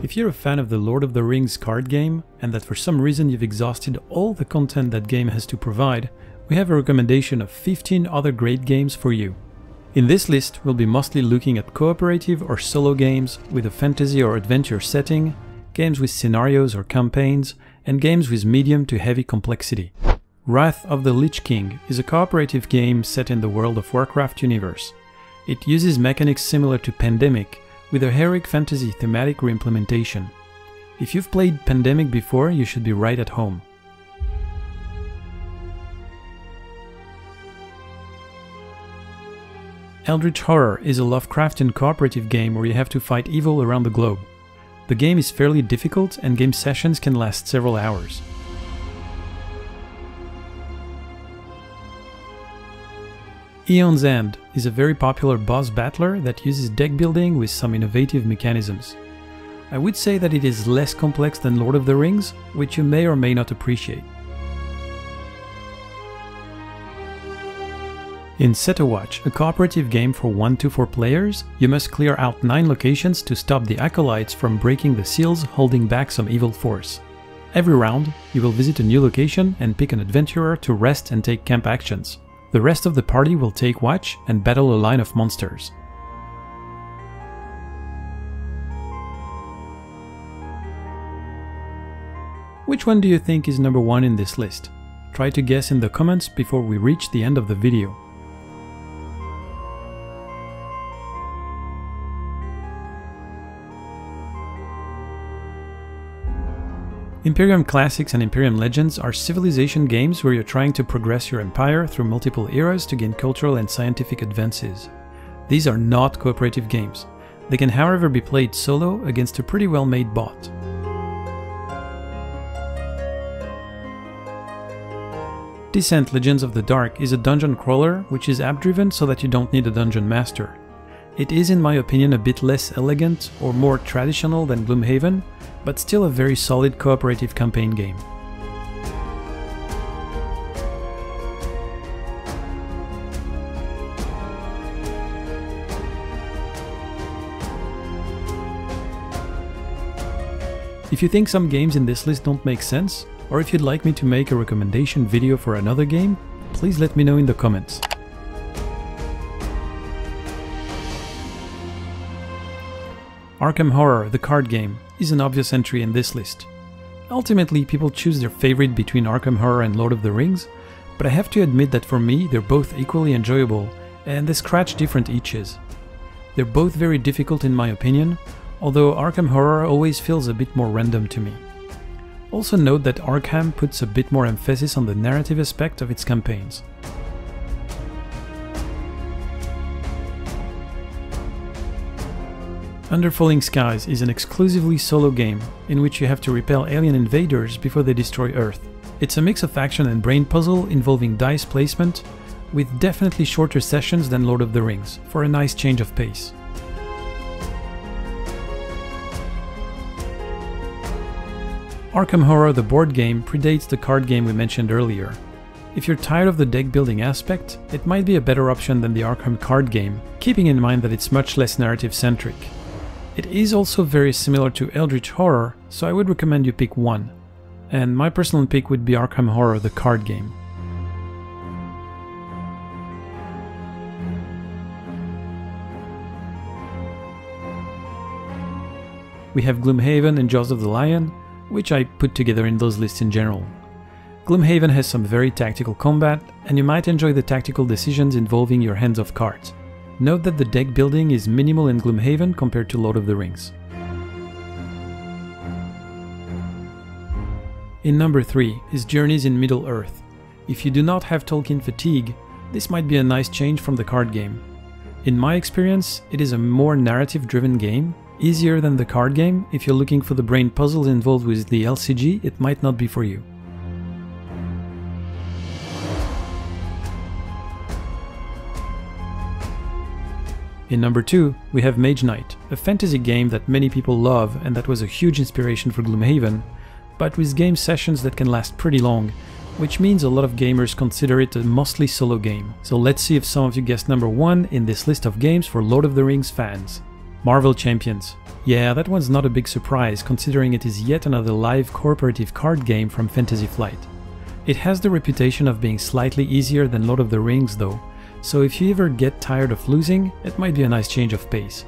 If you're a fan of the Lord of the Rings card game, and that for some reason you've exhausted all the content that game has to provide, we have a recommendation of 15 other great games for you. In this list, we'll be mostly looking at cooperative or solo games with a fantasy or adventure setting, games with scenarios or campaigns, and games with medium to heavy complexity. Wrath of the Lich King is a cooperative game set in the World of Warcraft universe. It uses mechanics similar to Pandemic, with a heroic fantasy thematic reimplementation. If you've played Pandemic before, you should be right at home. Eldritch Horror is a Lovecraftian cooperative game where you have to fight evil around the globe. The game is fairly difficult and game sessions can last several hours. Aeon's End is a very popular boss battler that uses deck building with some innovative mechanisms. I would say that it is less complex than Lord of the Rings, which you may or may not appreciate. In Set a Watch, a cooperative game for 1 to 4 players, you must clear out 9 locations to stop the acolytes from breaking the seals holding back some evil force. Every round, you will visit a new location and pick an adventurer to rest and take camp actions. The rest of the party will take watch and battle a line of monsters. Which one do you think is number 1 in this list? Try to guess in the comments before we reach the end of the video. Imperium Classics and Imperium Legends are civilization games where you're trying to progress your empire through multiple eras to gain cultural and scientific advances. These are not cooperative games. They can however be played solo against a pretty well-made bot. Descent: Legends of the Dark is a dungeon crawler which is app-driven so that you don't need a dungeon master. It is in my opinion a bit less elegant or more traditional than Gloomhaven, but still a very solid cooperative campaign game. If you think some games in this list don't make sense, or if you'd like me to make a recommendation video for another game, please let me know in the comments. Arkham Horror, the card game, is an obvious entry in this list. Ultimately, people choose their favorite between Arkham Horror and Lord of the Rings, but I have to admit that for me they're both equally enjoyable, and they scratch different itches. They're both very difficult in my opinion, although Arkham Horror always feels a bit more random to me. Also note that Arkham puts a bit more emphasis on the narrative aspect of its campaigns. Under Falling Skies is an exclusively solo game, in which you have to repel alien invaders before they destroy Earth. It's a mix of action and brain puzzle involving dice placement, with definitely shorter sessions than Lord of the Rings, for a nice change of pace. Arkham Horror, the board game, predates the card game we mentioned earlier. If you're tired of the deck building aspect, it might be a better option than the Arkham card game, keeping in mind that it's much less narrative-centric. It is also very similar to Eldritch Horror, so I would recommend you pick one. And my personal pick would be Arkham Horror, the card game. We have Gloomhaven and Jaws of the Lion, which I put together in those lists in general. Gloomhaven has some very tactical combat, and you might enjoy the tactical decisions involving your hands of cards. Note that the deck building is minimal in Gloomhaven compared to Lord of the Rings. In number 3 is Journeys in Middle-earth. If you do not have Tolkien fatigue, this might be a nice change from the card game. In my experience, it is a more narrative-driven game, easier than the card game. If you're looking for the brain puzzles involved with the LCG, it might not be for you. In number 2, we have Mage Knight, a fantasy game that many people love and that was a huge inspiration for Gloomhaven, but with game sessions that can last pretty long, which means a lot of gamers consider it a mostly solo game. So let's see if some of you guessed number 1 in this list of games for Lord of the Rings fans. Marvel Champions. Yeah, that one's not a big surprise considering it is yet another live cooperative card game from Fantasy Flight. It has the reputation of being slightly easier than Lord of the Rings though, so if you ever get tired of losing, it might be a nice change of pace.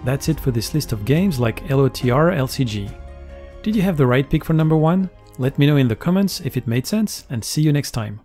That's it for this list of games like LotR LCG. Did you have the right pick for number 1? Let me know in the comments if it made sense, and see you next time.